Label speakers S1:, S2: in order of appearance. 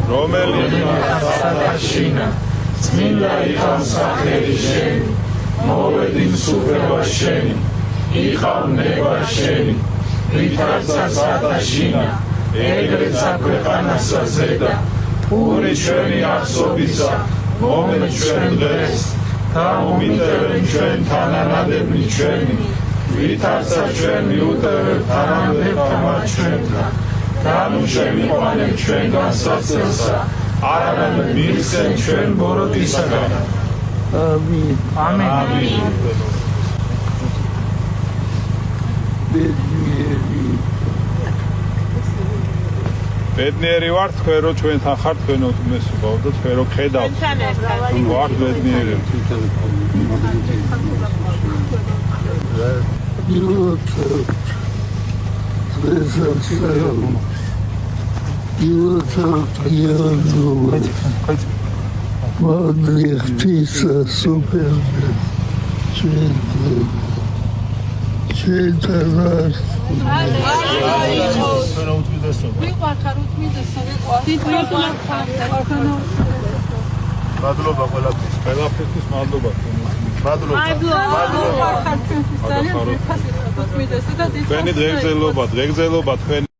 S1: რომელიც სათაშინა წმინდა იყავ სახელი შენი მოვედი მსუბება შენი იყავ ნება შენი ვითარცა სათაშინა ეგრეც აქვეყანასა ზედა პური ჩვენი აღსობისა მომე ჩვენ დღეს გამომიტევენ ჩვენ თანანადები ჩვენი ვითარცა ჩვენ მიუტევებ თანამდებმა ჩვენთან განუ შემიყვანებ ჩვენგან საცელსა არანაირ მიხსენ ჩვენ ბოროტისაგან ამინ ამინ ბედნიერი ვარ თქვენ რო ჩვენთან ხართ თქვენ მესუბავ და თქვენ რო ხედავთ ვარ ბედნიერი მადლობა ყველაფრის ყველაფერთვის მადლობა მადლობა თქვენი დღეგრძელობა თქვენი